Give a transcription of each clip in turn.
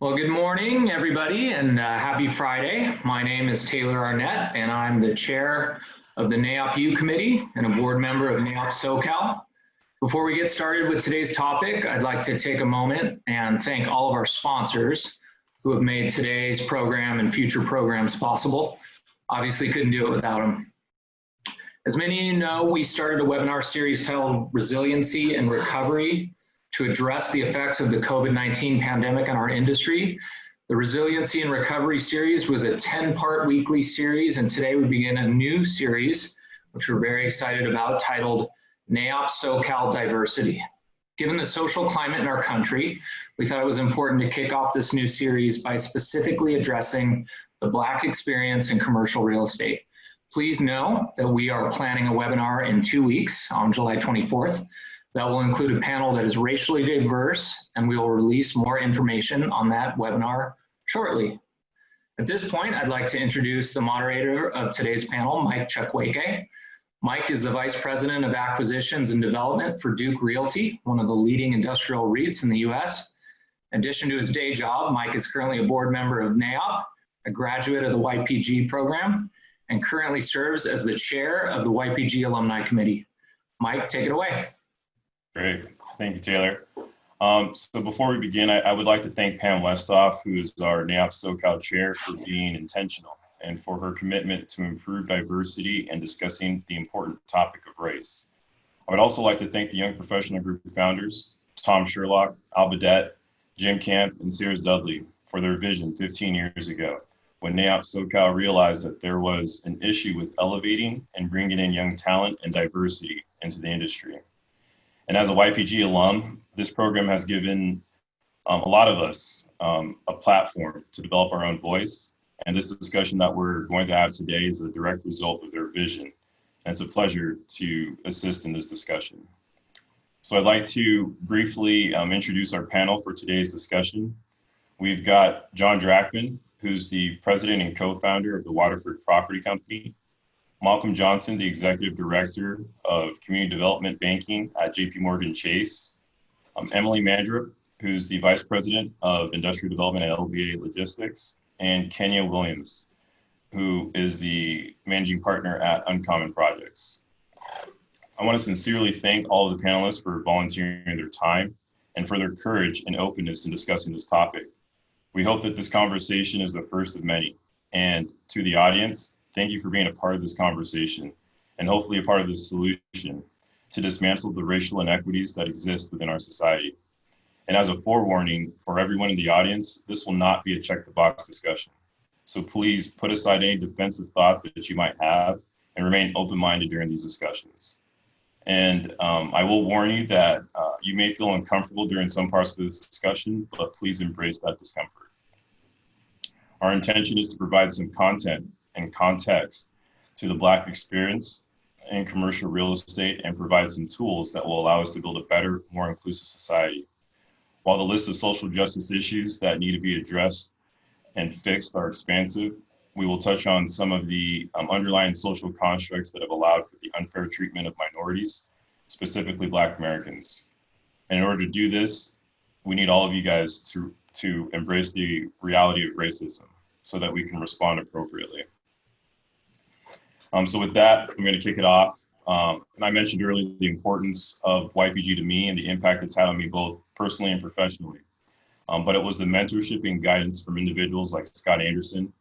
Well, good morning, everybody, and happy Friday. My name is Taylor Arnett, and I'm the chair of the NAIOP U Committee and a board member of NAIOP SoCal. Before we get started with today's topic, I'd like to take a moment and thank all of our sponsors who have made today's program and future programs possible. Obviously, couldn't do it without them. As many of you know, we started a webinar series titled Resiliency and Recovery to address the effects of the COVID-19 pandemic on our industry. The Resiliency and Recovery series was a 10-part weekly series, and today we begin a new series, which we're very excited about, titled NAIOP SoCal Diversity. Given the social climate in our country, we thought it was important to kick off this new series by specifically addressing the Black experience in commercial real estate. Please know that we are planning a webinar in 2 weeks on July 24th. That will include a panel that is racially diverse, and we will release more information on that webinar shortly. At this point, I'd like to introduce the moderator of today's panel, Mike Chukwueke. Mike is the Vice President of Acquisitions and Development for Duke Realty, one of the leading industrial REITs in the US. In addition to his day job, Mike is currently a board member of NAIOP, a graduate of the YPG program, and currently serves as the chair of the YPG Alumni Committee. Mike, take it away. Great. Thank you, Taylor. So before we begin, I would like to thank Pam Westhoff, who is our NAIOP SoCal chair, for being intentional and for her commitment to improve diversity and discussing the important topic of race. I would also like to thank the Young Professional Group founders, Tom Sherlock, Al Badet, Jim Camp, and Sears Dudley, for their vision 15 years ago, when NAIOP SoCal realized that there was an issue with elevating and bringing in young talent and diversity into the industry. And as a YPG alum, this program has given a lot of us a platform to develop our own voice. And this discussion that we're going to have today is a direct result of their vision. And it's a pleasure to assist in this discussion. So I'd like to briefly introduce our panel for today's discussion. We've got John Drachman, who's the president and co-founder of the Waterford Property Company. Malcolm Johnson, the Executive Director of Community Development Banking at JPMorgan Chase. Emily Mandrup, who's the Vice President of Industrial Development at LBA Logistics. And Kenya Williams, who is the Managing Partner at Uncommon Projects. I want to sincerely thank all of the panelists for volunteering their time and for their courage and openness in discussing this topic. We hope that this conversation is the first of many. And to the audience, thank you for being a part of this conversation and hopefully a part of the solution to dismantle the racial inequities that exist within our society. And as a forewarning for everyone in the audience, this will not be a check the box discussion. So please put aside any defensive thoughts that you might have and remain open-minded during these discussions. And I will warn you that you may feel uncomfortable during some parts of this discussion, but please embrace that discomfort. Our intention is to provide some content and context to the Black experience in commercial real estate and provide some tools that will allow us to build a better, more inclusive society. While the list of social justice issues that need to be addressed and fixed are expansive, we will touch on some of the underlying social constructs that have allowed for the unfair treatment of minorities, specifically Black Americans. And in order to do this, we need all of you guys to embrace the reality of racism so that we can respond appropriately. So with that, I'm going to kick it off. And I mentioned earlier the importance of YPG to me and the impact it's had on me both personally and professionally. But it was the mentorship and guidance from individuals like Scott Anderson,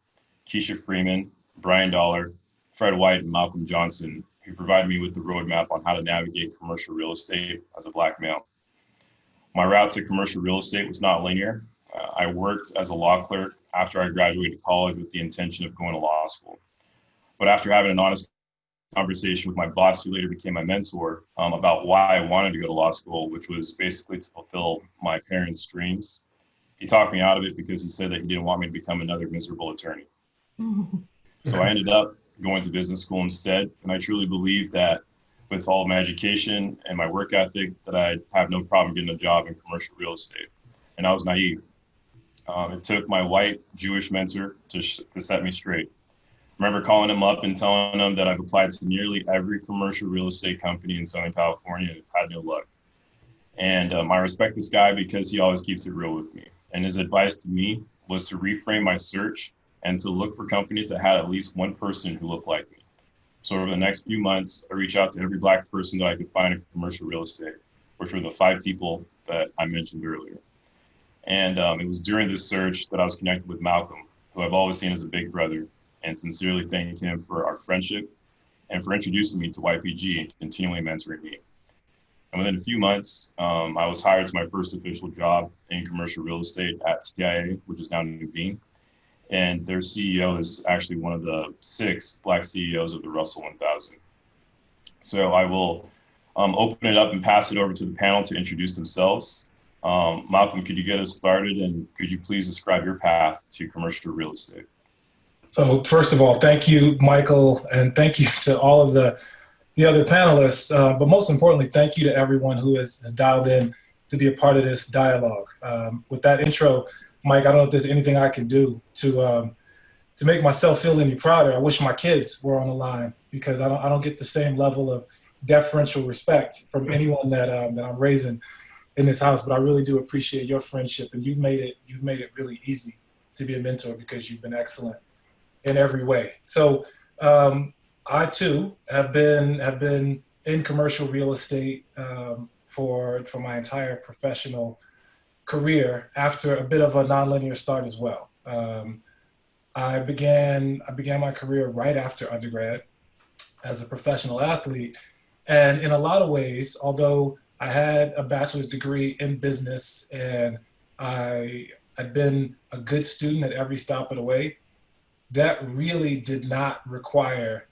Keisha Freeman, Brian Dollar, Fred White, and Malcolm Johnson who provided me with the roadmap on how to navigate commercial real estate as a Black male. My route to commercial real estate was not linear. I worked as a law clerk after I graduated college with the intention of going to law school. But after having an honest conversation with my boss, who later became my mentor, about why I wanted to go to law school, which was basically to fulfill my parents' dreams, he talked me out of it because he said that he didn't want me to become another miserable attorney. So I ended up going to business school instead. And I truly believe that with all of my education and my work ethic, that I'd have no problem getting a job in commercial real estate. And I was naive. It took my white Jewish mentor to set me straight. I remember calling him up and telling him that I've applied to nearly every commercial real estate company in Southern California and have had no luck. And I respect this guy because he always keeps it real with me. and his advice to me was to reframe my search and to look for companies that had at least one person who looked like me. So over the next few months, I reached out to every Black person that I could find in commercial real estate, which were the 5 people that I mentioned earlier. And it was during this search that I was connected with Malcolm, who I've always seen as a big brother, and sincerely thank him for our friendship and for introducing me to YPG and continually mentoring me. And within a few months, I was hired to my first official job in commercial real estate at TIA, which is now Nuveen. And their CEO is actually one of the 6 Black CEOs of the Russell 1000. So I will open it up and pass it over to the panel to introduce themselves. Malcolm, could you get us started, and could you please describe your path to commercial real estate? So first of all, thank you, Michael, and thank you to all of the other panelists. But most importantly, thank you to everyone who has dialed in to be a part of this dialogue. With that intro, Mike, I don't know if there's anything I can do to make myself feel any prouder. I wish my kids were on the line, because I don't get the same level of deferential respect from anyone that I'm raising in this house. But I really do appreciate your friendship, and you've made it really easy to be a mentor, because you've been excellent in every way. So I too have been in commercial real estate for my entire professional career, after a bit of a nonlinear start as well. I began my career right after undergrad as a professional athlete, and in a lot of ways, although I had a bachelor's degree in business and I'd been a good student at every stop of the way, that really did not require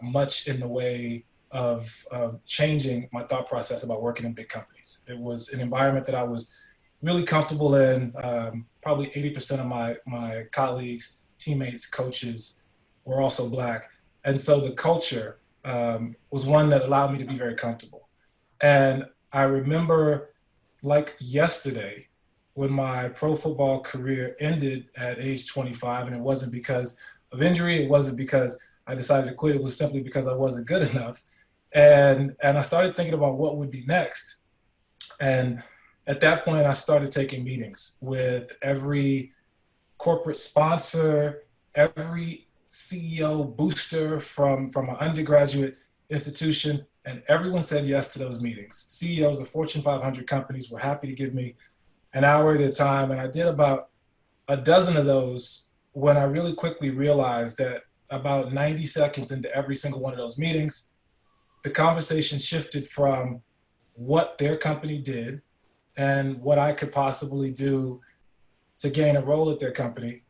much in the way of changing my thought process about working in big companies. It was an environment that I was really comfortable in. Probably 80% of my colleagues, teammates, coaches were also Black. And so the culture was one that allowed me to be very comfortable. And I remember, like yesterday, when my pro football career ended at age 25, and it wasn't because of injury, it wasn't because I decided to quit, it was simply because I wasn't good enough. And I started thinking about what would be next. And at that point, I started taking meetings with every corporate sponsor, every CEO booster from an undergraduate institution, and everyone said yes to those meetings. CEOs of Fortune 500 companies were happy to give me an hour at a time, and I did about a dozen of those, when I really quickly realized that about 90 seconds into every single one of those meetings, the conversation shifted from what their company did and what I could possibly do to gain a role at their company,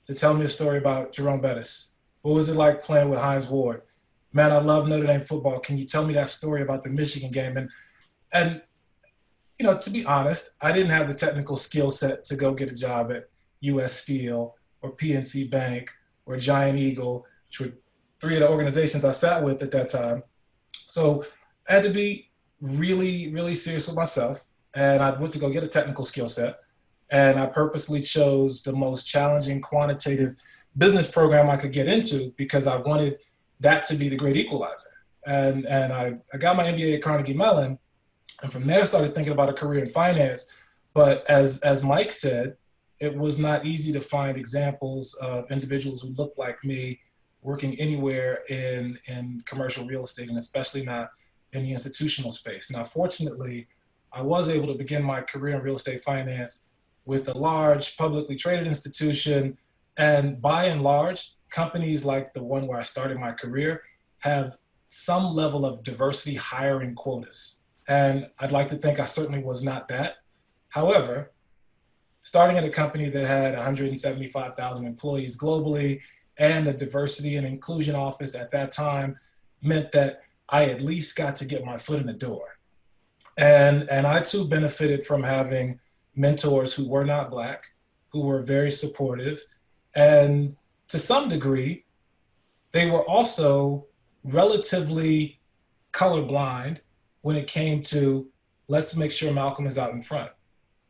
to tell me a story about Jerome Bettis. What was it like playing with Hines Ward? Man, I love Notre Dame football. Can you tell me that story about the Michigan game? And you know, to be honest, I didn't have the technical skill set to go get a job at US Steel or PNC Bank or Giant Eagle, which were 3 of the organizations I sat with at that time. So I had to be really, really serious with myself. And I went to go get a technical skill set. And I purposely chose the most challenging quantitative business program I could get into, because I wanted that to be the great equalizer. And I got my MBA at Carnegie Mellon. And from there, I started thinking about a career in finance. But as Mike said, it was not easy to find examples of individuals who looked like me working anywhere in commercial real estate, and especially not in the institutional space. Now, fortunately, I was able to begin my career in real estate finance with a large publicly traded institution. And by and large, companies like the one where I started my career have some level of diversity hiring quotas. And I'd like to think I certainly was not that. However, starting at a company that had 175,000 employees globally and a diversity and inclusion office at that time meant that I at least got to get my foot in the door. And I too benefited from having mentors who were not Black, who were very supportive. And to some degree, they were also relatively colorblind when it came to, let's make sure Malcolm is out in front.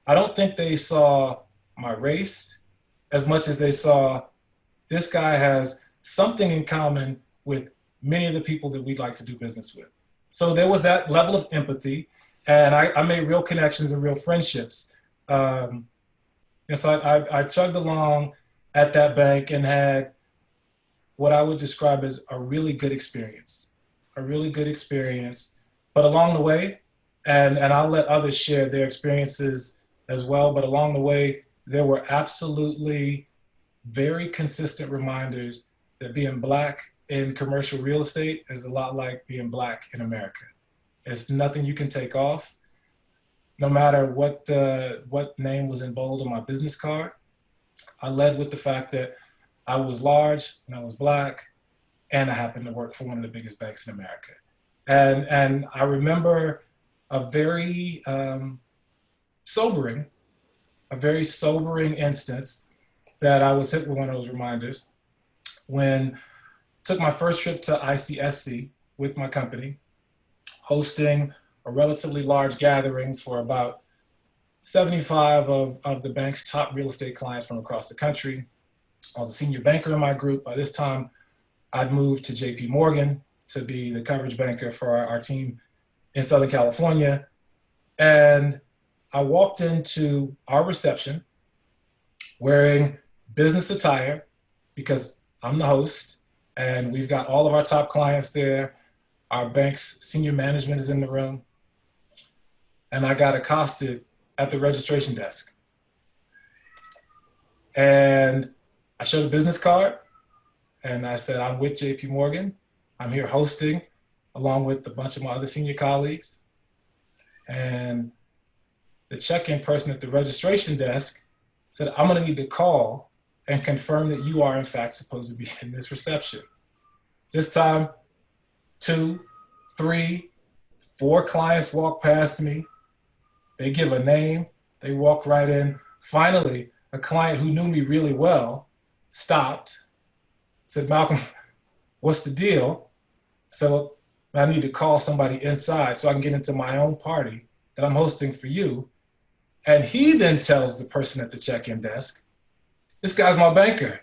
I don't think they saw my race as much as they saw this guy has something in common with many of the people that we'd like to do business with. So there was that level of empathy, and I made real connections and real friendships. And so I chugged along at that bank and had what I would describe as a really good experience, But along the way, and I'll let others share their experiences as well, but along the way, there were absolutely very consistent reminders that being Black in commercial real estate is a lot like being Black in America. It's nothing you can take off, no matter what name was in bold on my business card. I led with the fact that I was large and I was Black, and I happened to work for one of the biggest banks in America. And I remember a very sobering instance that I was hit with one of those reminders when I took my first trip to ICSC with my company, hosting a relatively large gathering for about 75 of the bank's top real estate clients from across the country. I was a senior banker in my group. By this time, I'd moved to JP Morgan to be the coverage banker for our team in Southern California. And I walked into our reception wearing business attire because I'm the host and we've got all of our top clients there. Our bank's senior management is in the room. And I got accosted at the registration desk. And I showed a business card and I said, I'm with JP Morgan. I'm here hosting along with a bunch of my other senior colleagues. And the check-in person at the registration desk said, I'm gonna need to call and confirm that you are in fact supposed to be in this reception. This time, 2, 3, 4 clients walk past me. They give a name, they walk right in. Finally, a client who knew me really well stopped, said, Malcolm, what's the deal? So I need to call somebody inside so I can get into my own party that I'm hosting for you. And he then tells the person at the check-in desk, this guy's my banker.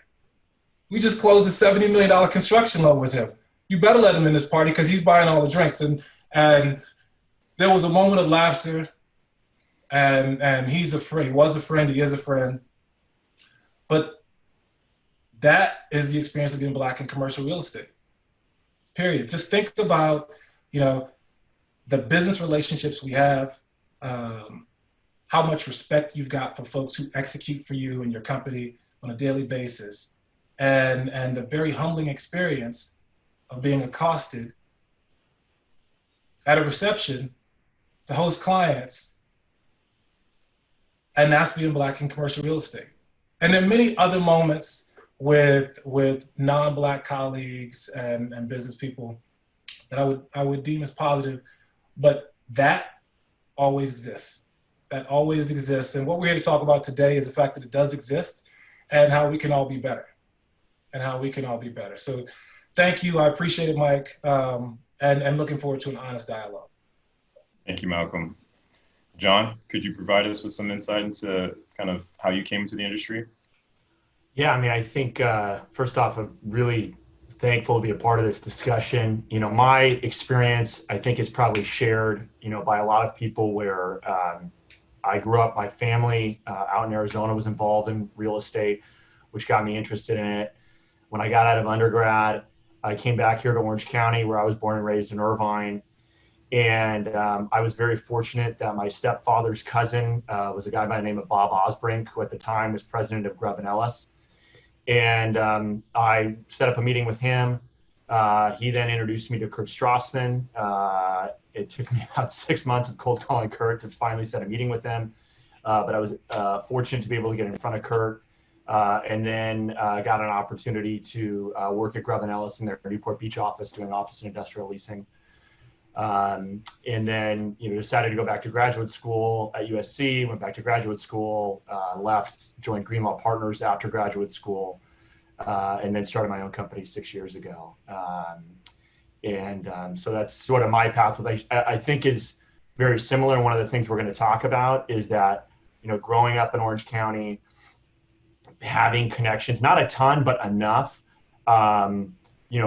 We just closed a $70 million construction loan with him. You better let him in this party because he's buying all the drinks. And there was a moment of laughter. And he was a friend, he is a friend. But that is the experience of being Black in commercial real estate, period. Just think about, the business relationships we have, how much respect you've got for folks who execute for you and your company on a daily basis, and the very humbling experience of being accosted at a reception to host clients. And that's being Black in commercial real estate. And there are many other moments with non-Black colleagues and business people that I would deem as positive, but that always exists. That always exists. And what we're here to talk about today is the fact that it does exist and how we can all be better. So thank you. I appreciate it, Mike. And looking forward to an honest dialogue. Thank you, Malcolm. John, could you provide us with some insight into kind of how you came into the industry? Yeah, I think first off, I'm really thankful to be a part of this discussion. My experience, I think, is probably shared, by a lot of people where I grew up, my family out in Arizona was involved in real estate, which got me interested in it. When I got out of undergrad, I came back here to Orange County, where I was born and raised in Irvine. And I was very fortunate that my stepfather's cousin was a guy by the name of Bob Osbrink, who at the time was president of Grubb & Ellis. And I set up a meeting with him. He then introduced me to Kurt Strassman. It took me about 6 months of cold calling Kurt to finally set a meeting with him. But I was fortunate to be able to get in front of Kurt. And then got an opportunity to work at Grubb & Ellis in their Newport Beach office doing office and industrial leasing. And then, decided to go back to graduate school at USC, went back to graduate school, left, joined Greenlaw Partners after graduate school, and then started my own company 6 years ago. So that's sort of my path, which I think is very similar. And one of the things we're going to talk about is that, growing up in Orange County, having connections, not a ton, but enough,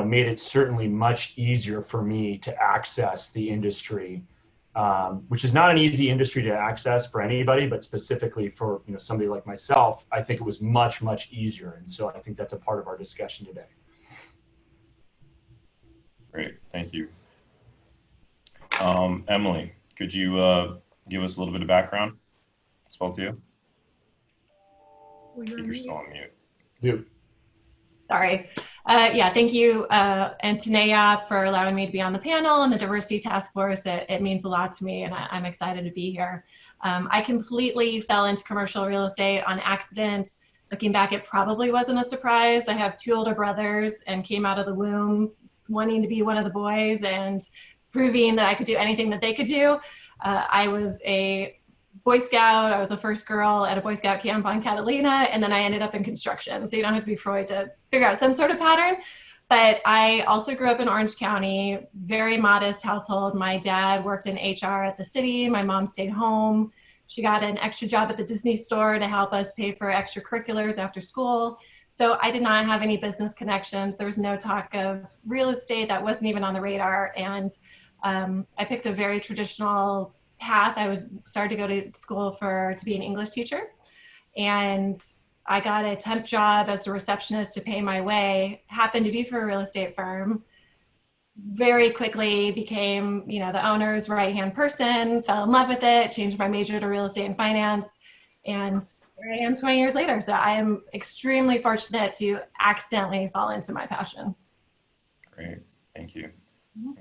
made it certainly much easier for me to access the industry which is not an easy industry to access for anybody, but specifically for somebody like myself, I think it was much, much easier. And so I think that's a part of our discussion today. Great, thank you. Emily, could you give us a little bit of background as well too? I think you're still on mute. Mute. Sorry. Yeah, thank you, and to NAIOP for allowing me to be on the panel and the diversity task force. It means a lot to me, and I'm excited to be here. I completely fell into commercial real estate on accident. Looking back, it probably wasn't a surprise. I have 2 older brothers and came out of the womb wanting to be one of the boys and proving that I could do anything that they could do. I was a Boy Scout. I was the first girl at a Boy Scout camp on Catalina, and then I ended up in construction. So you don't have to be Freud to figure out some sort of pattern. But I also grew up in Orange County, very modest household. My dad worked in HR at the city. My mom stayed home. She got an extra job at the Disney store to help us pay for extracurriculars after school. So I did not have any business connections. There was no talk of real estate. That wasn't even on the radar. And I picked a very traditional path. I started to go to school to be an English teacher, and I got a temp job as a receptionist to pay my way. Happened to be for a real estate firm. Very quickly became, the owner's right-hand person. Fell in love with it. Changed my major to real estate and finance, and here I am 20 years later. So I am extremely fortunate to accidentally fall into my passion. Great, thank you.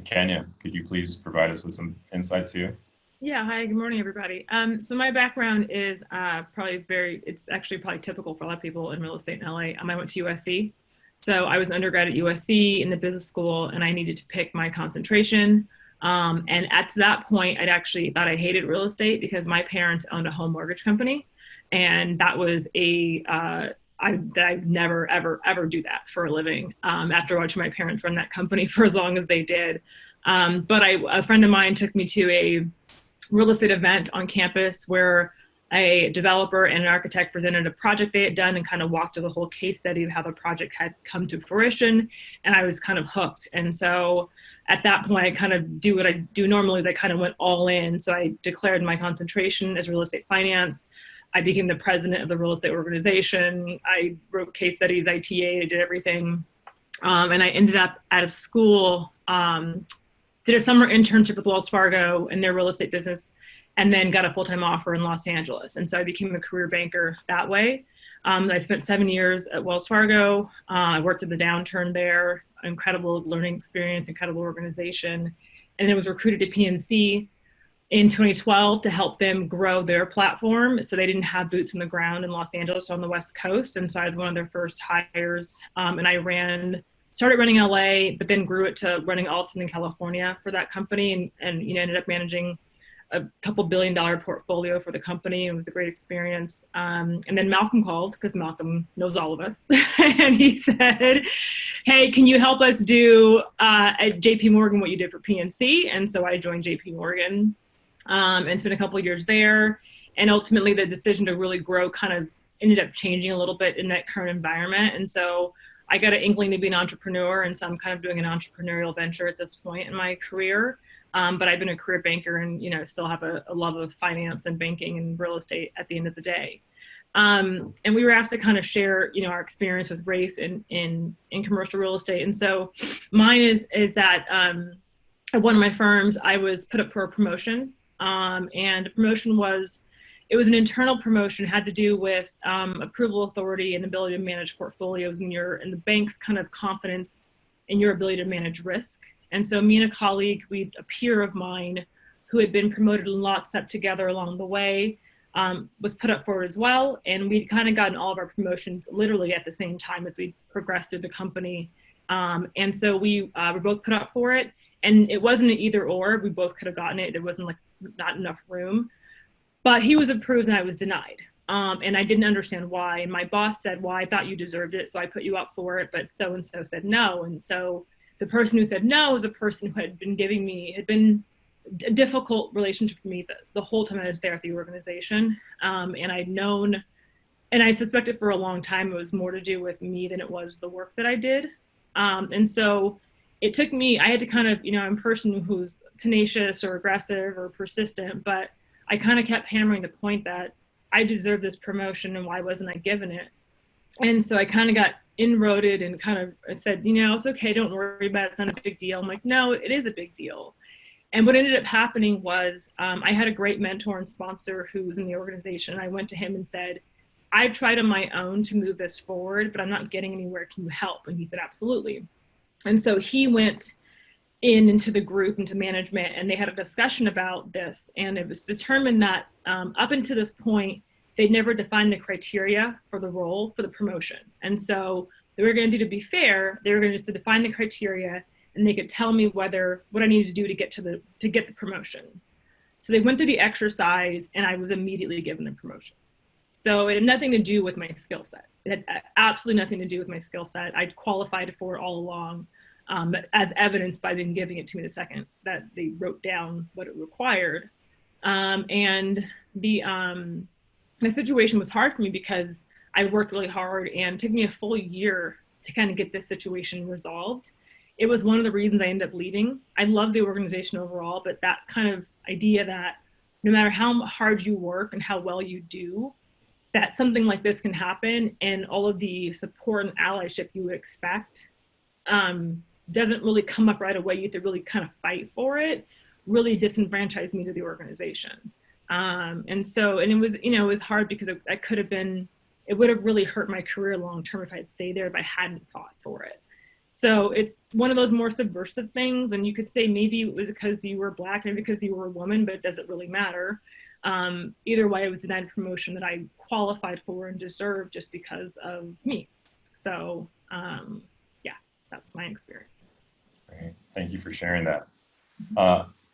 Kenya, could you please provide us with some insight too? Yeah, hi, good morning, everybody. So my background is it's actually probably typical for a lot of people in real estate in LA. I went to USC. So I was undergrad at USC in the business school, and I needed to pick my concentration. And at that point, I'd actually thought I hated real estate because my parents owned a home mortgage company. And that was I'd never, ever do that for a living after watching my parents run that company for as long as they did. But a friend of mine took me to a real estate event on campus where a developer and an architect presented a project they had done and kind of walked through the whole case study of how the project had come to fruition. And I was kind of hooked. And so at that point, I kind of do what I do normally. That kind of went all in. So I declared my concentration as real estate finance. I became the president of the real estate organization. I wrote case studies, I TA'd, I did everything. And I ended up out of school, did a summer internship with Wells Fargo in their real estate business, and then got a full-time offer in Los Angeles. And so I became a career banker that way. I spent 7 years at Wells Fargo. I worked in the downturn there, incredible learning experience, incredible organization. And then was recruited to PNC in 2012 to help them grow their platform. So they didn't have boots on the ground in Los Angeles on the West Coast. And so I was one of their first hires. And I started running LA, but then grew it to running all of Southern California for that company, and ended up managing a couple $1 billion portfolio for the company. It was a great experience. And then Malcolm called, because Malcolm knows all of us. And he said, hey, can you help us do at JP Morgan what you did for PNC? And so I joined JP Morgan and spent a couple of years there. And ultimately the decision to really grow kind of ended up changing a little bit in that current environment. And so I got an inkling to be an entrepreneur. And so I'm kind of doing an entrepreneurial venture at this point in my career. But I've been a career banker and, still have a love of finance and banking and real estate at the end of the day. And we were asked to kind of share, our experience with race in commercial real estate. And so mine is that at one of my firms, I was put up for a promotion. And the promotion was an internal promotion, had to do with approval authority and ability to manage portfolios and the bank's kind of confidence in your ability to manage risk. And so me and a colleague, a peer of mine who had been promoted in lockstep together along the way, was put up for it as well. And we'd kind of gotten all of our promotions literally at the same time as we progressed through the company. And so we were both put up for it. And it wasn't an either or, we both could have gotten it. There wasn't not enough room. But he was approved and I was denied. And I didn't understand why. And my boss said, well, I thought you deserved it, so I put you up for it, but so-and-so said no. And so the person who said no was a person who had been a difficult relationship for me the whole time I was there at the organization. And I'd known, and I suspected for a long time it was more to do with me than it was the work that I did. And so it took me, I had to kind of, I'm a person who's tenacious or aggressive or persistent, but I kind of kept hammering the point that I deserve this promotion and why wasn't I given it? And so I kind of got inroaded and kind of said, it's okay, don't worry about it, it's not a big deal. I'm like, no, it is a big deal. And what ended up happening was I had a great mentor and sponsor who was in the organization. I went to him and said, I've tried on my own to move this forward, but I'm not getting anywhere. Can you help? And he said, absolutely. And so he went into the group, into management, and they had a discussion about this. And it was determined that up until this point, they'd never defined the criteria for the role for the promotion. And so they were going to do, to be fair, they were going to just define the criteria, and they could tell me what I needed to do to get the promotion. So they went through the exercise, and I was immediately given the promotion. So it had nothing to do with my skill set. It had absolutely nothing to do with my skill set. I'd qualified for it all along, as evidenced by them giving it to me the second that they wrote down what it required. And the situation was hard for me because I worked really hard, and it took me a full year to kind of get this situation resolved. It was one of the reasons I ended up leaving. I love the organization overall, but that kind of idea that no matter how hard you work and how well you do, that something like this can happen, and all of the support and allyship you would expect doesn't really come up right away. You have to really kind of fight for it, really disenfranchised me to the organization. And it was, it was hard because it would have really hurt my career long-term if I had stayed there, if I hadn't fought for it. So it's one of those more subversive things. And you could say maybe it was because you were Black, maybe because you were a woman, but it doesn't really matter. Either way, I was denied a promotion that I qualified for and deserved just because of me. So yeah, that's my experience. Great. Thank you for sharing that.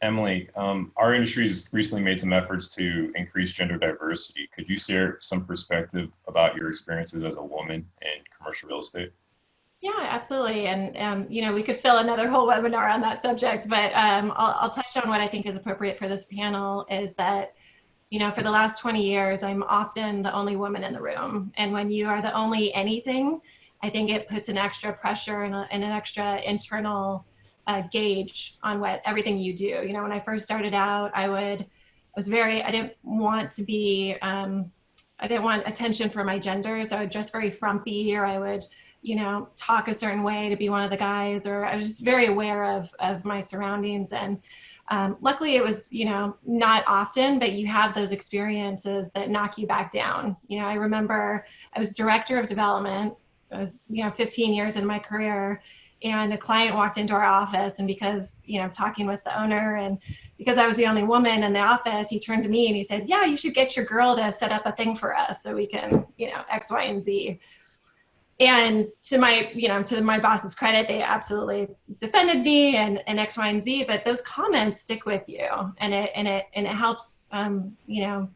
Emily, our industry has recently made some efforts to increase gender diversity. Could you share some perspective about your experiences as a woman in commercial real estate? Yeah, absolutely. And, we could fill another whole webinar on that subject, but I'll touch on what I think is appropriate for this panel is that, for the last 20 years, I'm often the only woman in the room. And when you are the only anything, I think it puts an extra pressure and an extra internal gauge on everything you do. When I first started out, I didn't want to be, I didn't want attention for my gender. So I would dress very frumpy, or I would, talk a certain way to be one of the guys, or I was just very aware of my surroundings. And luckily it was, not often, but you have those experiences that knock you back down. I remember I was director of development. I was, 15 years in my career, and a client walked into our office, and because, talking with the owner, and because I was the only woman in the office, he turned to me and he said, yeah, you should get your girl to set up a thing for us so we can, X, Y, and Z. And to my boss's credit, they absolutely defended me and X, Y, and Z, but those comments stick with you, and it helps,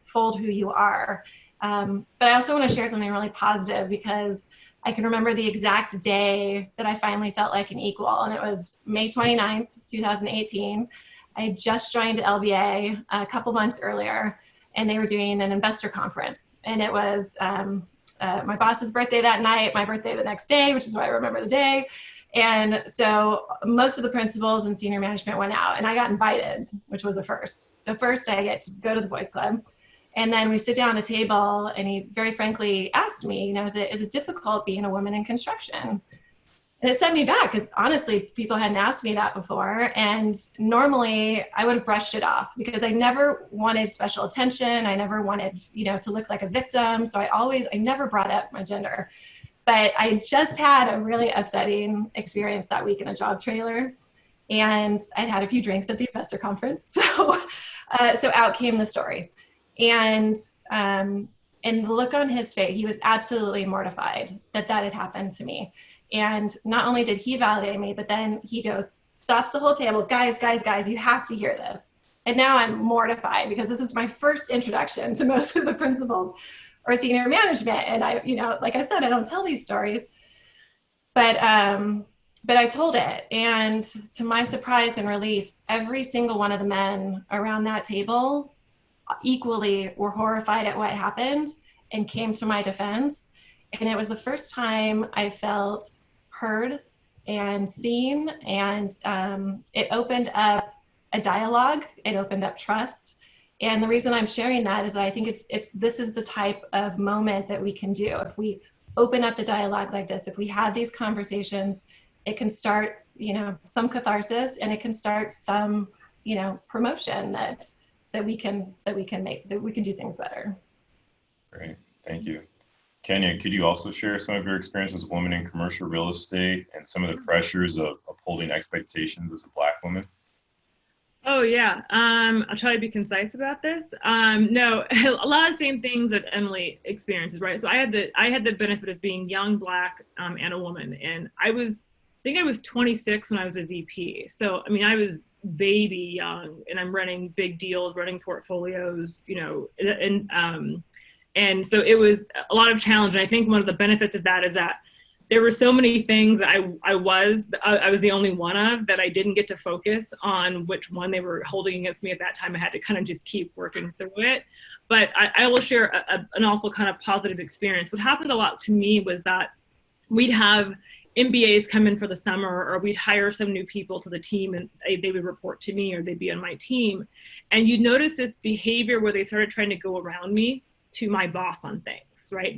fold who you are. But I also want to share something really positive, because I can remember the exact day that I finally felt like an equal, and it was May 29th, 2018. I had just joined LBA a couple months earlier, and they were doing an investor conference, and it was my boss's birthday that night, my birthday the next day, which is why I remember the day. And so most of the principals and senior management went out, and I got invited, which was a first. The first I get to go to the boys club. And then we sit down at the table, and he very frankly asked me, is it difficult being a woman in construction? And it set me back, because honestly, people hadn't asked me that before. And normally I would have brushed it off, because I never wanted special attention. I never wanted, to look like a victim. So I never brought up my gender. But I just had a really upsetting experience that week in a job trailer. And I'd had a few drinks at the investor conference. So out came the story. And the look on his face, he was absolutely mortified that had happened to me. And not only did he validate me, but then he goes, stops the whole table, guys, you have to hear this. And now I'm mortified, because this is my first introduction to most of the principals or senior management. And I, like I said, I don't tell these stories, but I told it. And to my surprise and relief, every single one of the men around that table equally were horrified at what happened and came to my defense. And it was the first time I felt heard and seen, and it opened up a dialogue. It opened up trust. And the reason I'm sharing that is that I think this is the type of moment that we can do. If we open up the dialogue like this, if we have these conversations, it can start, some catharsis, and it can start some, promotion that we can make, that we can do things better. Great, thank you. Kenya, could you also share some of your experience as a woman in commercial real estate and some of the pressures of upholding expectations as a Black woman? Oh yeah, I'll try to be concise about this. No, a lot of the same things that Emily experiences, right? So I had the benefit of being young, Black, and a woman, and I think I was 26 when I was a VP. So I mean, I was baby young, and I'm running big deals, running portfolios, and so it was a lot of challenge. And I think one of the benefits of that is that there were so many things that I was the only one of, that I didn't get to focus on which one they were holding against me at that time. I had to kind of just keep working through it. But I will share an also kind of positive experience. What happened a lot to me was that we'd have MBAs come in for the summer, or we'd hire some new people to the team, and they would report to me, or they'd be on my team. And you'd notice this behavior where they started trying to go around me to my boss on things, right?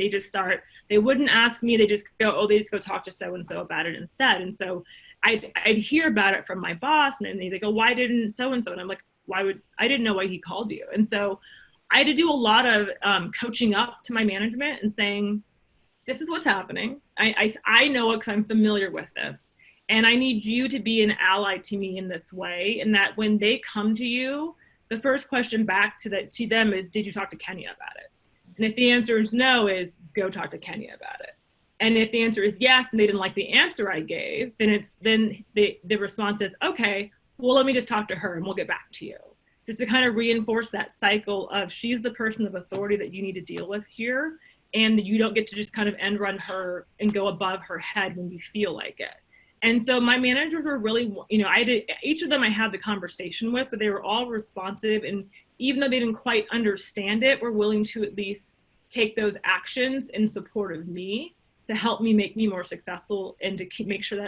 They wouldn't ask me, they just go talk to so-and-so about it instead. And so I'd hear about it from my boss, and they go, why didn't so-and-so? And I'm like, I didn't know why he called you. And so I had to do a lot of coaching up to my management and saying, this is what's happening. I know it because I'm familiar with this. And I need you to be an ally to me in this way. And that when they come to you, the first question back to them is, did you talk to Kenya about it? And if the answer is no, is go talk to Kenya about it. And if the answer is yes, and they didn't like the answer I gave, then the response is, okay, well, let me just talk to her and we'll get back to you. Just to kind of reinforce that cycle of, she's the person of authority that you need to deal with here. And you don't get to just kind of end run her and go above her head when you feel like it. And so my managers were really, each of them I had the conversation with, but they were all responsive. And even though they didn't quite understand it, were willing to at least take those actions in support of me to help me make me more successful, and to make sure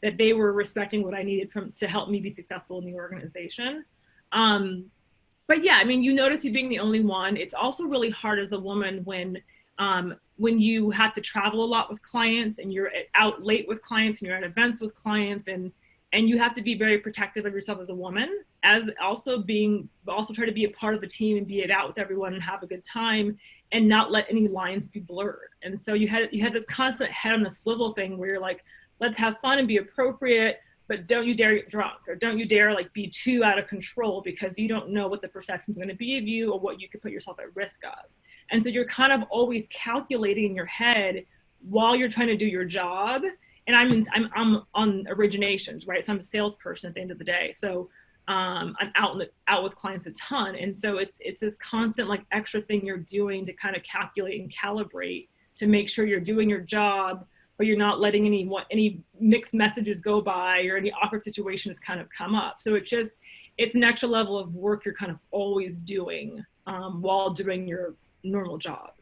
that they were respecting what I needed to help me be successful in the organization. But yeah, I mean, you notice you being the only one. It's also really hard as a woman when you have to travel a lot with clients, and you're out late with clients, and you're at events with clients, and you have to be very protective of yourself as a woman, as also try to be a part of the team and be it out with everyone and have a good time, and not let any lines be blurred. And so you had this constant head on a swivel thing where you're like, let's have fun and be appropriate, but don't you dare get drunk, or don't you dare be too out of control, because you don't know what the perception is going to be of you, or what you could put yourself at risk of. And so you're kind of always calculating in your head while you're trying to do your job. And I'm on originations, right? So I'm a salesperson at the end of the day. So I'm out with clients a ton. And so it's this constant extra thing you're doing to kind of calculate and calibrate to make sure you're doing your job, but you're not letting any mixed messages go by, or any awkward situations kind of come up. So it's an extra level of work you're kind of always doing while doing your normal job.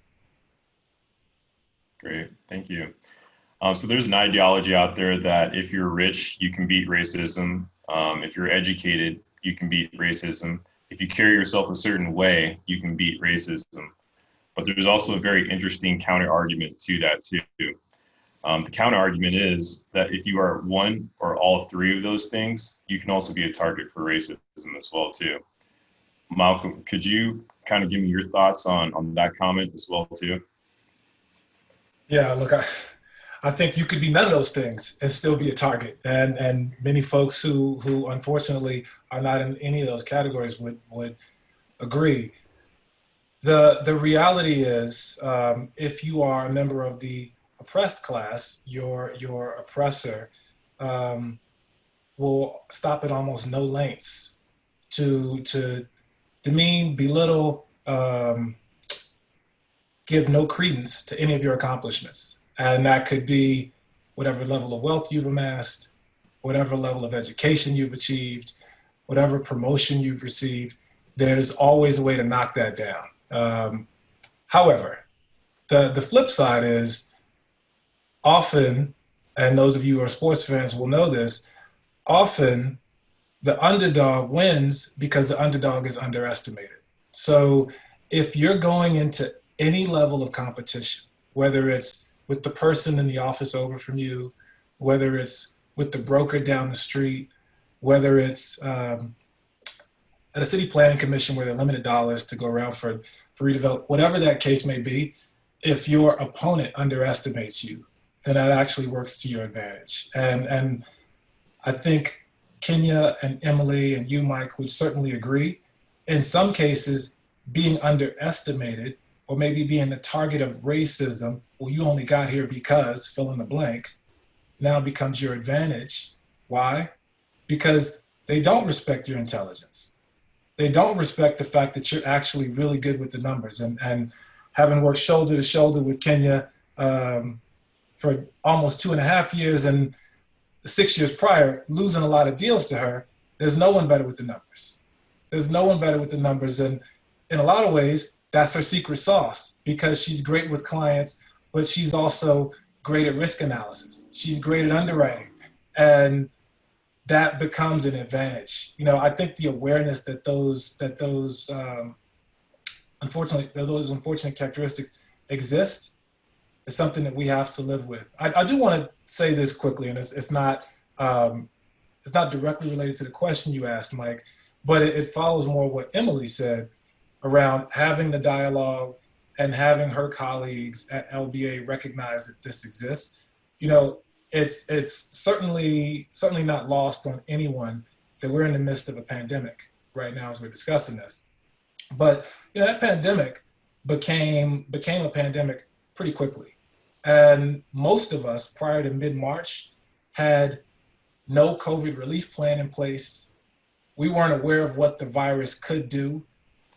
Great, thank you. So there's an ideology out there that if you're rich, you can beat racism. If you're educated, you can beat racism. If you carry yourself a certain way, you can beat racism. But there's also a very interesting counter argument to that too. The counter argument is that if you are one or all three of those things, you can also be a target for racism as well too. Malcolm, could you kind of give me your thoughts on that comment as well too? Yeah, look, I think you could be none of those things and still be a target. And many folks who unfortunately are not in any of those categories would agree. The reality is, if you are a member of the oppressed class, your oppressor will stop at almost no lengths to demean, belittle, give no credence to any of your accomplishments. And that could be whatever level of wealth you've amassed, whatever level of education you've achieved, whatever promotion you've received. There's always a way to knock that down. However, the flip side is often, and those of you who are sports fans will know this, often the underdog wins because the underdog is underestimated. So if you're going into any level of competition, whether it's with the person in the office over from you, whether it's with the broker down the street, whether it's at a city planning commission where there are limited dollars to go around for redevelop, whatever that case may be, if your opponent underestimates you, then that actually works to your advantage. And I think Kenya and Emily and you, Mike, would certainly agree. In some cases, being underestimated or maybe being the target of racism, well, you only got here because fill in the blank, now becomes your advantage. Why? Because they don't respect your intelligence. They don't respect the fact that you're actually really good with the numbers. And having worked shoulder to shoulder with Kenya for almost 2.5 years and 6 years prior, losing a lot of deals to her, there's no one better with the numbers. There's no one better with the numbers. And in a lot of ways, that's her secret sauce, because she's great with clients, but she's also great at risk analysis. She's great at underwriting. And that becomes an advantage. You know, I think the awareness that those unfortunate characteristics exist is something that we have to live with. I do want to say this quickly, and it's not directly related to the question you asked, Mike, but it follows more what Emily said around having the dialogue and having her colleagues at LBA recognize that this exists. You know, it's certainly not lost on anyone that we're in the midst of a pandemic right now as we're discussing this. But you know, that pandemic became a pandemic pretty quickly. And most of us prior to mid-March had no COVID relief plan in place. We weren't aware of what the virus could do.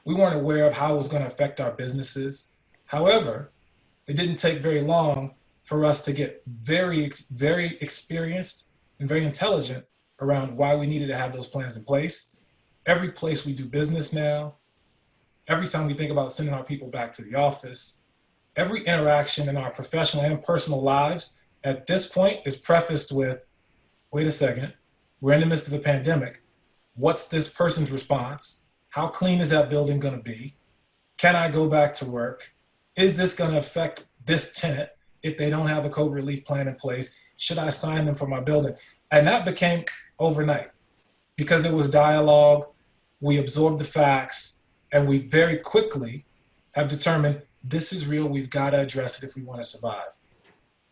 We weren't aware of how it was going to affect our businesses. However, it didn't take very long for us to get very, very experienced and very intelligent around why we needed to have those plans in place. Every place we do business now, every time we think about sending our people back to the office, every interaction in our professional and personal lives at this point is prefaced with, wait a second, we're in the midst of a pandemic. What's this person's response? How clean is that building going to be? Can I go back to work? Is this going to affect this tenant if they don't have a COVID relief plan in place? Should I sign them for my building? And that became overnight because it was dialogue. We absorbed the facts, and we very quickly have determined this is real. We've got to address it if we want to survive.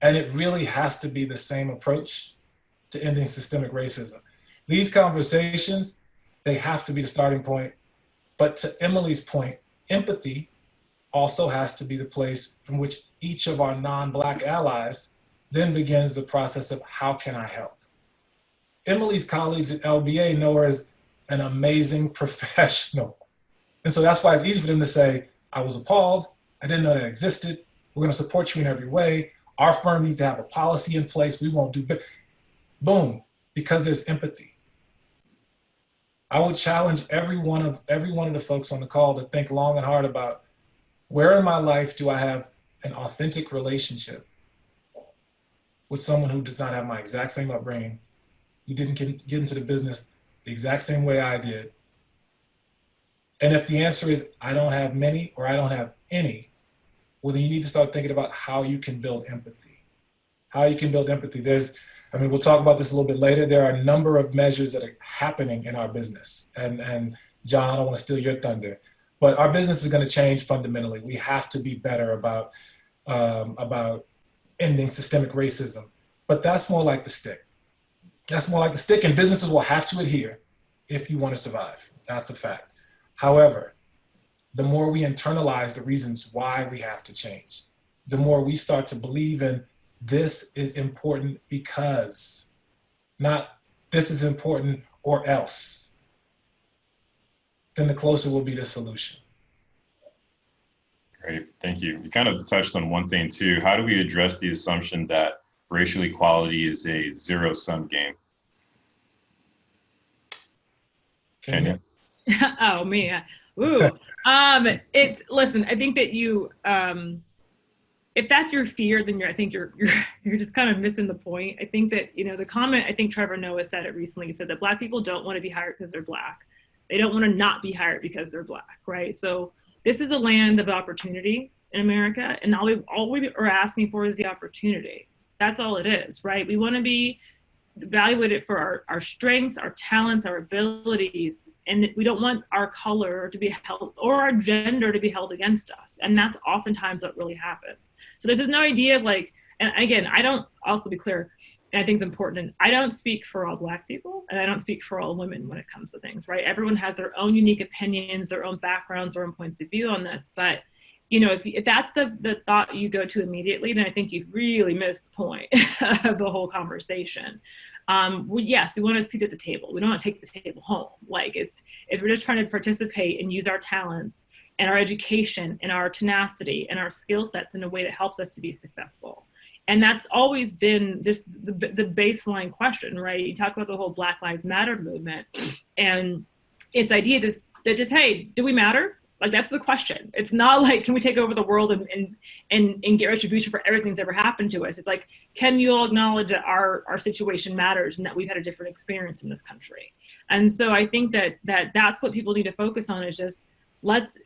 And it really has to be the same approach to ending systemic racism. These conversations, they have to be the starting point. But to Emily's point, empathy also has to be the place from which each of our non-Black allies then begins the process of how can I help? Emily's colleagues at LBA know her as an amazing professional. And so that's why it's easy for them to say, I was appalled. I didn't know that existed. We're going to support you in every way. Our firm needs to have a policy in place. We won't do, boom, because there's empathy. I would challenge every one of the folks on the call to think long and hard about where in my life do I have an authentic relationship with someone who does not have my exact same upbringing, who didn't get into the business the exact same way I did. And if the answer is I don't have many or I don't have any, well, then you need to start thinking about how you can build empathy. How you can build empathy. We'll talk about this a little bit later. There are a number of measures that are happening in our business. And John, I don't want to steal your thunder, but our business is going to change fundamentally. We have to be better about ending systemic racism. But that's more like the stick. That's more like the stick, and businesses will have to adhere if you want to survive. That's a fact. However, the more we internalize the reasons why we have to change, the more we start to believe in this is important because, not this is important or else, then the closer we'll be to solution. Great, thank you. You kind of touched on one thing too. How do we address the assumption that racial equality is a zero-sum game? Kenya? Oh, me. Ooh. Listen, I think that you if that's your fear, then I think you're just kind of missing the point. I think that, the comment, I think Trevor Noah said it recently. He said that Black people don't want to be hired because they're Black. They don't want to not be hired because they're Black, right? So this is a land of opportunity in America, and all we are asking for is the opportunity. That's all it is, right? We want to be evaluated for our strengths, our talents, our abilities, and we don't want our color to be held or our gender to be held against us. And that's oftentimes what really happens. So there's no idea of like, and again, I don't, also be clear, and I think it's important, I don't speak for all Black people, and I don't speak for all women when it comes to things, right? Everyone has their own unique opinions, their own backgrounds, their own points of view on this. But if that's the thought you go to immediately, then I think you've really missed the point of the whole conversation. Yes, we want to sit at the table. We don't want to take the table home. Like it's we're just trying to participate and use our talents and our education and our tenacity and our skill sets in a way that helps us to be successful. And that's always been just the baseline question, right? You talk about the whole Black Lives Matter movement, and it's the idea that just, hey, do we matter? Like, that's the question. It's not like, can we take over the world and get retribution for everything that's ever happened to us? It's like, can you all acknowledge that our situation matters and that we've had a different experience in this country? And so I think that's what people need to focus on, is just let's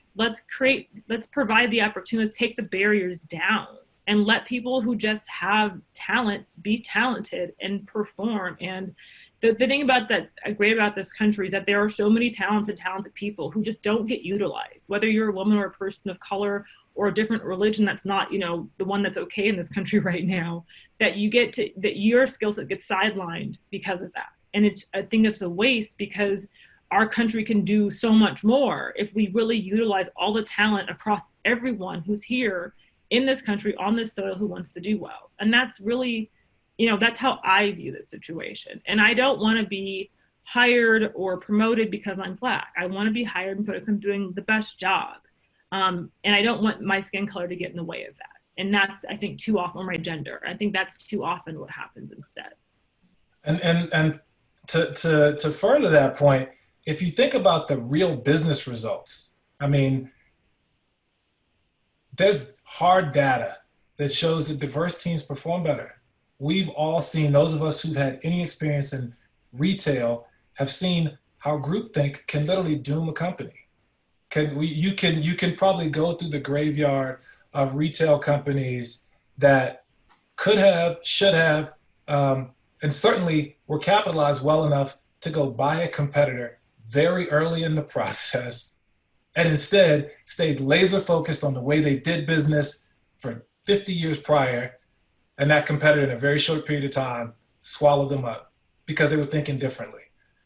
provide the opportunity to take the barriers down and let people who just have talent be talented and perform. And the thing about that's great about this country is that there are so many talented people who just don't get utilized, whether you're a woman or a person of color or a different religion that's not, the one that's okay in this country right now, that your skill set gets sidelined because of that. And I think it's a waste, because our country can do so much more if we really utilize all the talent across everyone who's here in this country on this soil who wants to do well. And that's really, that's how I view this situation. And I don't want to be hired or promoted because I'm Black. I want to be hired and because I'm doing the best job. And I don't want my skin color to get in the way of that. And that's, I think, too often, or my gender. I think that's too often what happens instead. And to further that point, if you think about the real business results, I mean, there's hard data that shows that diverse teams perform better. We've all seen, those of us who've had any experience in retail have seen how groupthink can literally doom a company. You can probably go through the graveyard of retail companies that could have, should have, and certainly were capitalized well enough to go buy a competitor very early in the process, and instead stayed laser focused on the way they did business for 50 years prior. And that competitor in a very short period of time swallowed them up because they were thinking differently.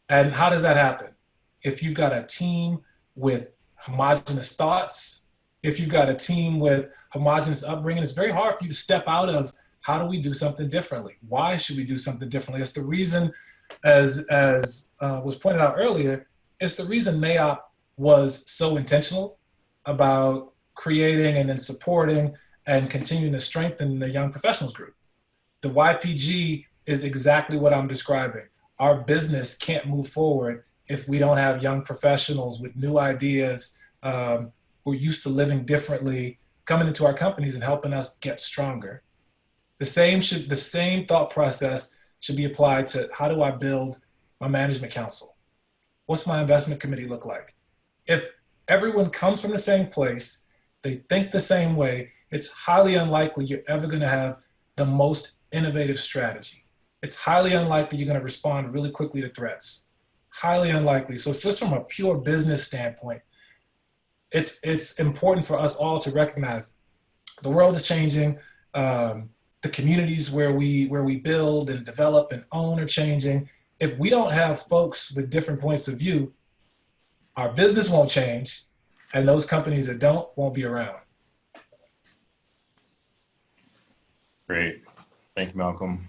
And how does that happen? If you've got a team with homogenous thoughts, if you've got a team with homogenous upbringing, it's very hard for you to step out of how do we do something differently? Why should we do something differently? It's the reason, as was pointed out earlier, it's the reason NAIOP was so intentional about creating and then supporting and continuing to strengthen the young professionals group. The YPG is exactly what I'm describing. Our business can't move forward if we don't have young professionals with new ideas, who are used to living differently, coming into our companies and helping us get stronger. The same thought process should be applied to how do I build my management council? What's my investment committee look like? If everyone comes from the same place, they think the same way, it's highly unlikely you're ever going to have the most innovative strategy. It's highly unlikely you're going to respond really quickly to threats. Highly unlikely. So just from a pure business standpoint, it's important for us all to recognize the world is changing. The communities where we build and develop and own are changing. If we don't have folks with different points of view, our business won't change, and those companies that don't won't be around. Great. Thank you, Malcolm.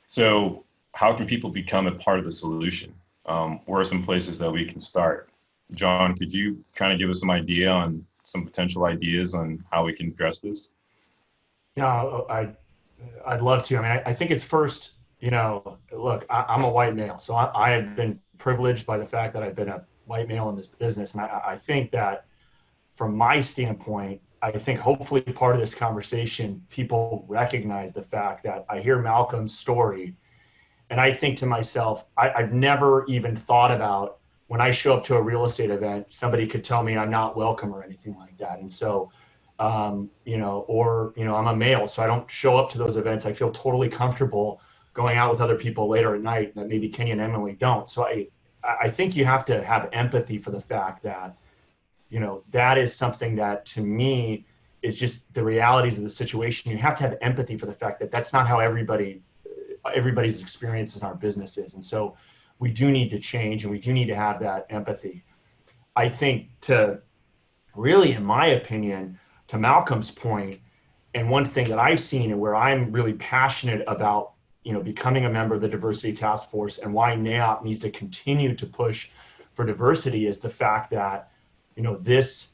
So how can people become a part of the solution? Where are some places that we can start? John, could you kind of give us some idea on some potential ideas on how we can address this? Yeah, I'd love to. I mean, I think it's first, look, I'm a white male, so I have been privileged by the fact that I've been a white male in this business. And I think that from my standpoint, I think hopefully part of this conversation, people recognize the fact that I hear Malcolm's story and I think to myself, I've never even thought about when I show up to a real estate event, somebody could tell me I'm not welcome or anything like that. And so, I'm a male, so I don't show up to those events. I feel totally comfortable going out with other people later at night that maybe Kenny and Emily don't. So I think you have to have empathy for the fact that, that is something that to me is just the realities of the situation. You have to have empathy for the fact that that's not how everybody's experience in our business is. And so we do need to change, and we do need to have that empathy. I think to really, in my opinion, to Malcolm's point, and one thing that I've seen and where I'm really passionate about, becoming a member of the Diversity Task Force and why NAIOP needs to continue to push for diversity is the fact that, this,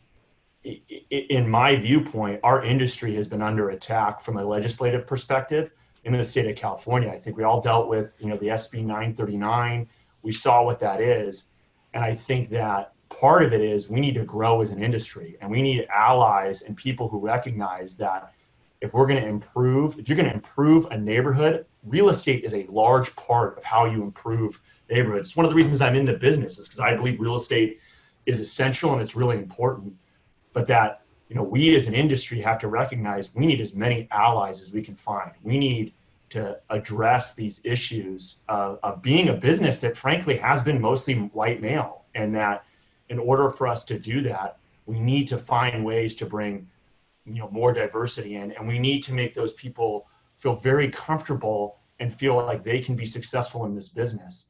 in my viewpoint, our industry has been under attack from a legislative perspective in the state of California. I think we all dealt with, the SB 939. We saw what that is. And I think that part of it is we need to grow as an industry, and we need allies and people who recognize that if you're going to improve a neighborhood, real estate is a large part of how you improve neighborhoods. It's one of the reasons I'm in the business is because I believe real estate is essential and it's really important, but that, we as an industry have to recognize we need as many allies as we can find. We need to address these issues of being a business that frankly has been mostly white male, and that in order for us to do that, we need to find ways to bring, more diversity in, and we need to make those people feel very comfortable and feel like they can be successful in this business.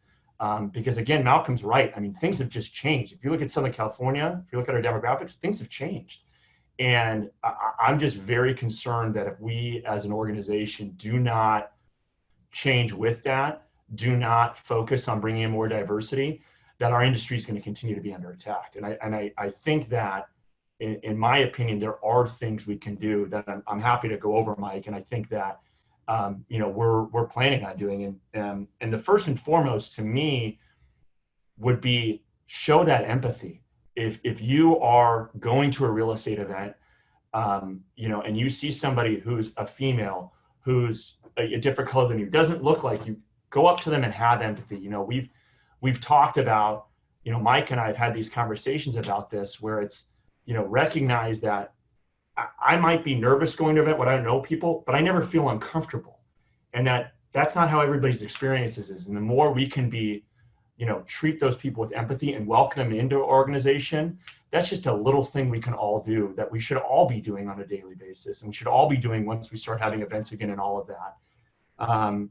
Because again, Malcolm's right. I mean, things have just changed. If you look at Southern California, if you look at our demographics, things have changed. And I'm just very concerned that if we as an organization do not change with that, do not focus on bringing in more diversity, that our industry is going to continue to be under attack. And I think that, in my opinion, there are things we can do that I'm happy to go over, Mike. And I think that, we're planning on doing. And the first and foremost to me would be show that empathy. If you are going to a real estate event, and you see somebody who's a female, who's a different color than you, doesn't look like you, go up to them and have empathy. We've talked about, Mike and I have had these conversations about this where it's, recognize that I might be nervous going to an event when I don't know people, but I never feel uncomfortable. And that's not how everybody's experiences is. And the more we can be, treat those people with empathy and welcome them into our organization, that's just a little thing we can all do that we should all be doing on a daily basis. And we should all be doing once we start having events again and all of that. And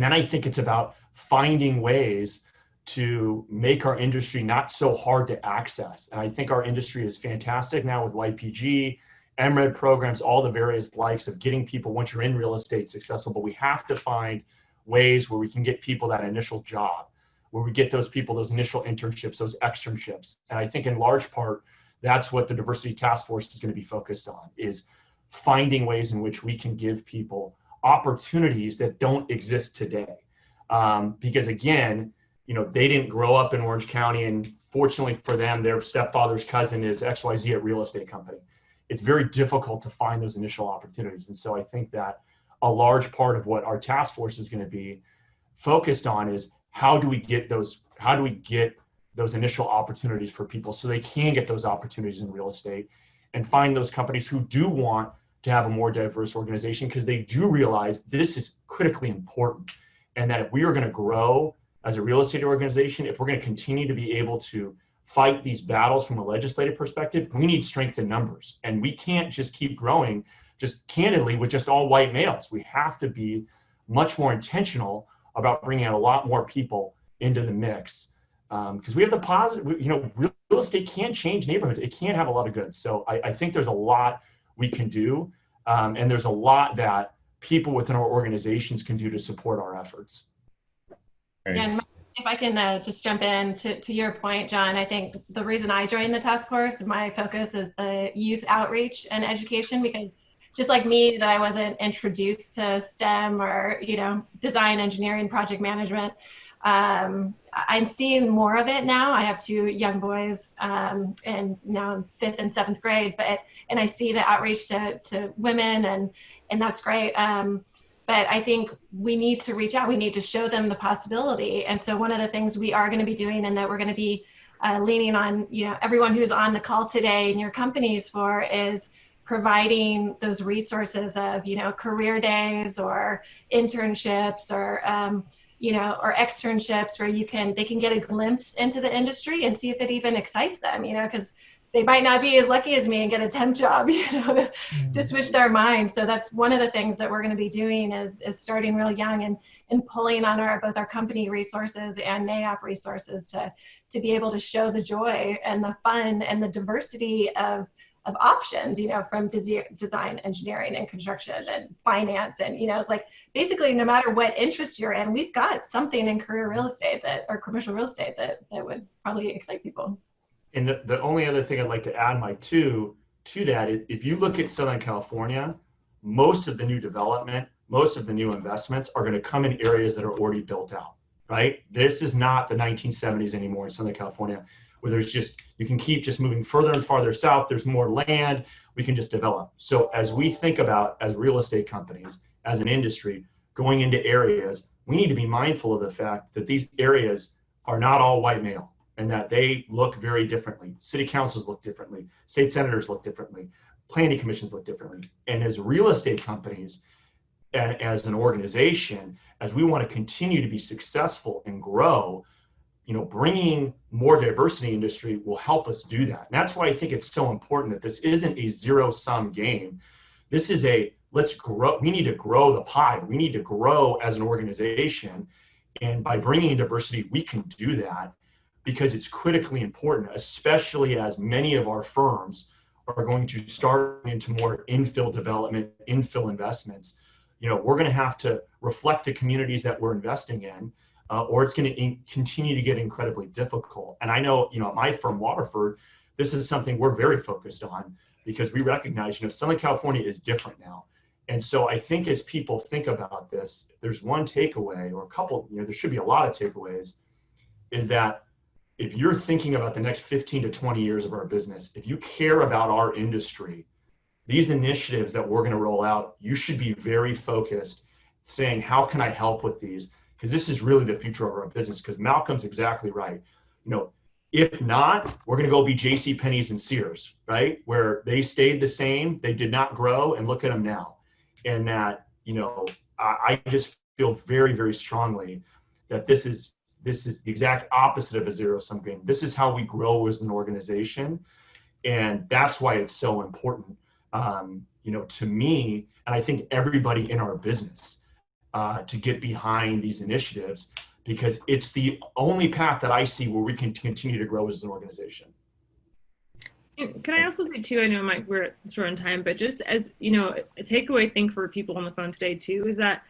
then I think it's about finding ways to make our industry not so hard to access. And I think our industry is fantastic now with YPG, MRED programs, all the various likes of getting people, once you're in real estate, successful. But we have to find ways where we can get people that initial job, where we get those people those initial internships, those externships. And I think in large part, that's what the Diversity Task Force is going to be focused on, is finding ways in which we can give people opportunities that don't exist today. Because again, they didn't grow up in Orange County, and fortunately for them, their stepfather's cousin is XYZ at real estate company. It's very difficult to find those initial opportunities. And so I think that a large part of what our task force is going to be focused on is how do we get those initial opportunities for people so they can get those opportunities in real estate, and find those companies who do want to have a more diverse organization, because they do realize this is critically important. And that if we are going to grow as a real estate organization, if we're going to continue to be able to fight these battles from a legislative perspective, we need strength in numbers. And we can't just keep growing just candidly with just all white males. We have to be much more intentional about bringing out a lot more people into the mix. Because we have the positive, real estate can change neighborhoods. It can have a lot of good. So I think there's a lot we can do. And there's a lot that people within our organizations can do to support our efforts. And if I can just jump in to your point, John, I think the reason I joined the task force, my focus is the youth outreach and education, because just like me, that I wasn't introduced to STEM or, design, engineering, project management. I'm seeing more of it now. I have two young boys, and now in 5th and 7th grade, and I see the outreach to women, and that's great. But I think we need to reach out. We need to show them the possibility. And so one of the things we are going to be doing, and that we're going to be leaning on, everyone who's on the call today in your companies for, is providing those resources of, career days or internships or, or externships where they can get a glimpse into the industry and see if it even excites them, because they might not be as lucky as me and get a temp job, to switch their mind. So that's one of the things that we're going to be doing is starting real young and pulling on both our company resources and NAIOP resources to be able to show the joy and the fun and the diversity of options, from design, engineering, and construction and finance. And, it's like basically no matter what interest you're in, we've got something in career real estate or commercial real estate that would probably excite people. And the only other thing I'd like to add, Mike, to that, if you look at Southern California, most of the new development, most of the new investments are going to come in areas that are already built out, right? This is not the 1970s anymore in Southern California, where you can keep just moving further and farther south. There's more land, we can just develop. So as we think about, as real estate companies, as an industry, going into areas, we need to be mindful of the fact that these areas are not all white male, and that they look very differently. City councils look differently. State senators look differently. Planning commissions look differently. And as real estate companies, and as an organization, as we want to continue to be successful and grow, bringing more diversity industry will help us do that. And that's why I think it's so important that this isn't a zero-sum game. This is let's grow. We need to grow the pie. We need to grow as an organization. And by bringing diversity, we can do that, because it's critically important, especially as many of our firms are going to start into more infill development, infill investments. We're going to have to reflect the communities that we're investing in, or it's going to continue to get incredibly difficult. And I know, at my firm, Waterford, this is something we're very focused on, because we recognize, Southern California is different now. And so I think as people think about this, if there's one takeaway or a couple, there should be a lot of takeaways, is that if you're thinking about the next 15 to 20 years of our business, if you care about our industry, these initiatives that we're going to roll out, you should be very focused, saying, how can I help with these? Because this is really the future of our business. Because Malcolm's exactly right. If not, we're going to go be JCPenney's and Sears, right? Where they stayed the same, they did not grow, and look at them now. And that, I just feel very, very strongly that this is the exact opposite of a zero-sum game. This is how we grow as an organization. And that's why it's so important, to me, and I think everybody in our business, to get behind these initiatives, because it's the only path that I see where we can continue to grow as an organization. And can I also say too, I know, Mike, we're short on time, but just as, a takeaway thing for people on the phone today too, is that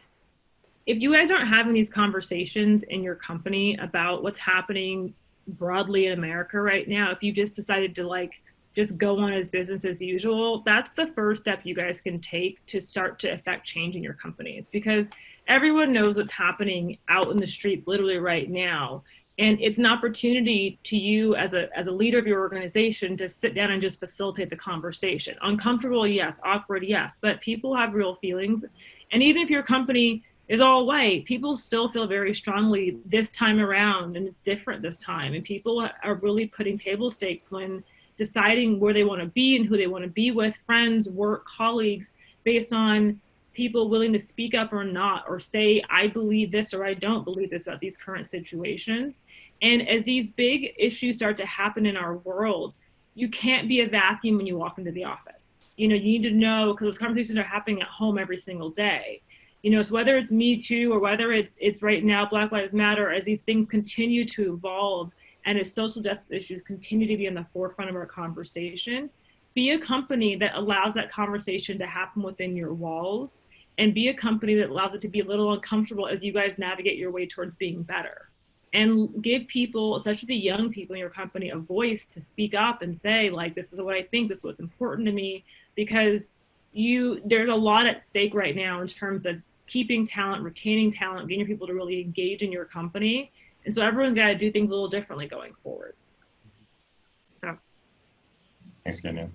if you guys aren't having these conversations in your company about what's happening broadly in America right now, if you just decided to just go on as business as usual, that's the first step you guys can take to start to affect change in your companies, because everyone knows what's happening out in the streets literally right now. And it's an opportunity to you as a leader of your organization to sit down and just facilitate the conversation. Uncomfortable, yes. Awkward, yes. But people have real feelings. And even if your company is all white, people still feel very strongly this time around, and it's different this time. And people are really putting table stakes when deciding where they want to be and who they want to be with, friends, work, colleagues, based on people willing to speak up or not, or say, I believe this or I don't believe this about these current situations. And as these big issues start to happen in our world, you can't be a vacuum when you walk into the office. You need to know, because those conversations are happening at home every single day. So whether it's Me Too or whether it's right now Black Lives Matter, as these things continue to evolve and as social justice issues continue to be in the forefront of our conversation, be a company that allows that conversation to happen within your walls, and be a company that allows it to be a little uncomfortable as you guys navigate your way towards being better. And give people, especially the young people in your company, a voice to speak up and say, this is what I think, this is what's important to me, because there's a lot at stake right now in terms of keeping talent, retaining talent, getting people to really engage in your company. And so everyone's got to do things a little differently going forward. So. Thanks, Kenya.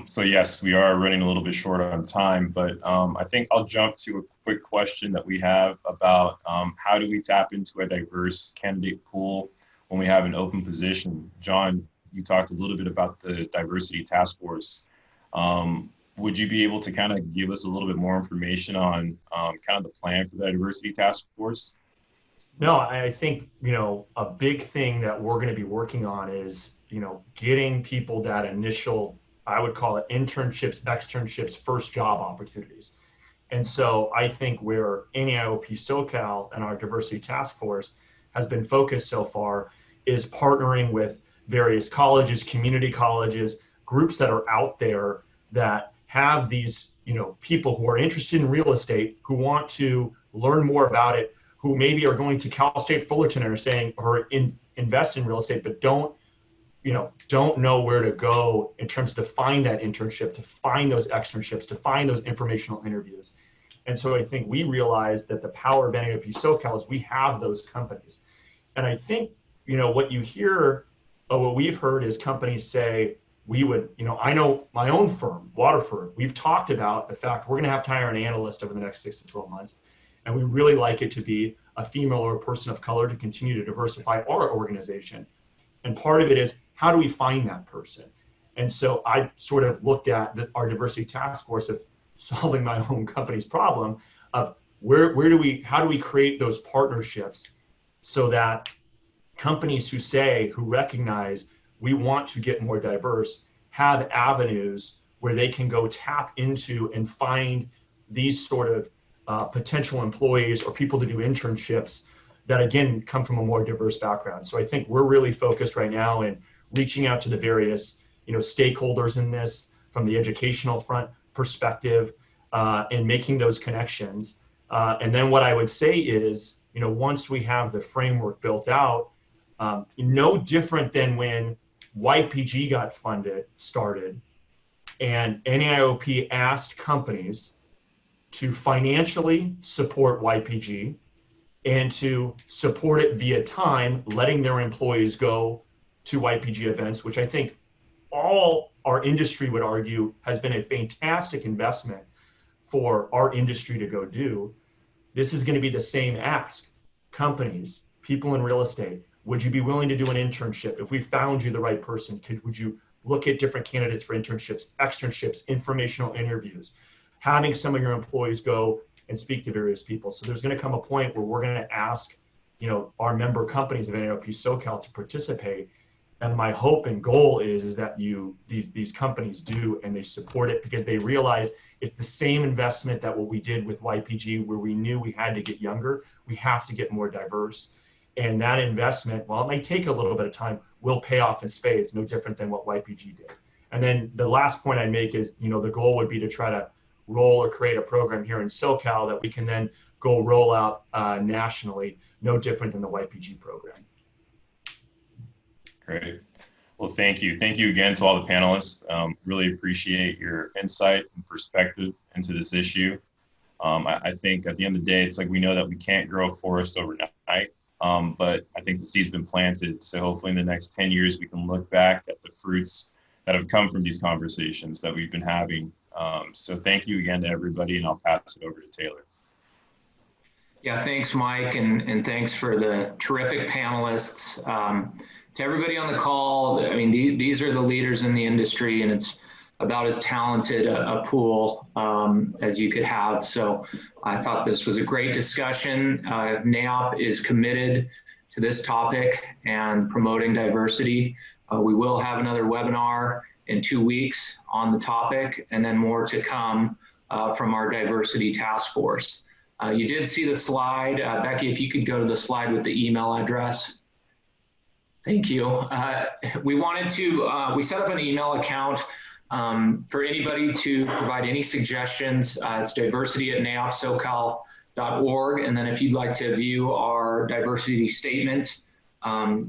So yes, we are running a little bit short on time, but I think I'll jump to a quick question that we have about how do we tap into a diverse candidate pool when we have an open position. John, you talked a little bit about the diversity task force. Would you be able to kind of give us a little bit more information on kind of the plan for the diversity task force? No, I think, a big thing that we're going to be working on is, getting people that initial, I would call it internships, externships, first job opportunities. And so I think where NAIOP SoCal and our diversity task force has been focused so far is partnering with various colleges, community colleges, groups that are out there that have these, people who are interested in real estate, who want to learn more about it, who maybe are going to Cal State Fullerton and are saying, or invest in real estate, but don't know where to go in terms to find that internship, to find those externships, to find those informational interviews. And so I think we realized that the power of NAIOP SoCal is we have those companies. And I think, what you hear, or what we've heard is companies say, we would, I know my own firm, Waterford, we've talked about the fact we're going to have to hire an analyst over the next 6 to 12 months. And we really like it to be a female or a person of color to continue to diversify our organization. And part of it is, how do we find that person? And so I sort of looked at our diversity task force of solving my own company's problem of how do we create those partnerships so that companies who recognize we want to get more diverse have avenues where they can go tap into and find these sort of potential employees or people to do internships that, again, come from a more diverse background. So I think we're really focused right now in reaching out to the various stakeholders in this from the educational front perspective and making those connections. And then what I would say is, once we have the framework built out, no different than when YPG got started, and NAIOP asked companies to financially support YPG and to support it via time, letting their employees go to YPG events, which I think all our industry would argue has been a fantastic investment for our industry to go do. This is going to be the same ask. Companies, people in real estate, would you be willing to do an internship? If we found you the right person, would you look at different candidates for internships, externships, informational interviews, having some of your employees go and speak to various people? So there's going to come a point where we're going to ask, our member companies of NAIOP SoCal to participate. And my hope and goal is that these companies do, and they support it because they realize it's the same investment that what we did with YPG, where we knew we had to get younger, we have to get more diverse. And that investment, while it may take a little bit of time, will pay off in spades, no different than what YPG did. And then the last point I make is, the goal would be to try to roll or create a program here in SoCal that we can then go roll out nationally, no different than the YPG program. Great. Well, thank you. Thank you again to all the panelists. Really appreciate your insight and perspective into this issue. I think at the end of the day, it's like we know that we can't grow a forest overnight, but I think the seed's been planted. So hopefully in the next 10 years, we can look back at the fruits that have come from these conversations that we've been having. So thank you again to everybody, and I'll pass it over to Taylor. Yeah, thanks, Mike, and thanks for the terrific panelists. To everybody on the call, I mean, these are the leaders in the industry, and it's about as talented a pool as you could have. So I thought this was a great discussion. NAIOP is committed to this topic and promoting diversity. We will have another webinar in 2 weeks on the topic, and then more to come from our diversity task force. You did see the slide. Becky, if you could go to the slide with the email address. Thank you. We set up an email account for anybody to provide any suggestions. It's diversity@naopsocal.org. And then if you'd like to view our diversity statement,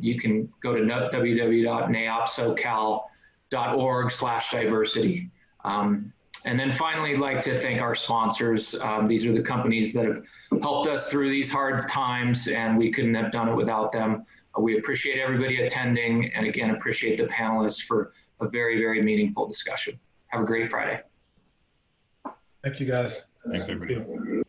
you can go to www.naopsocal.org/diversity. And then finally, I'd like to thank our sponsors. These are the companies that have helped us through these hard times, and we couldn't have done it without them. We appreciate everybody attending, and again, appreciate the panelists for a very, very meaningful discussion. Have a great Friday. Thank you, guys. Thanks, everybody.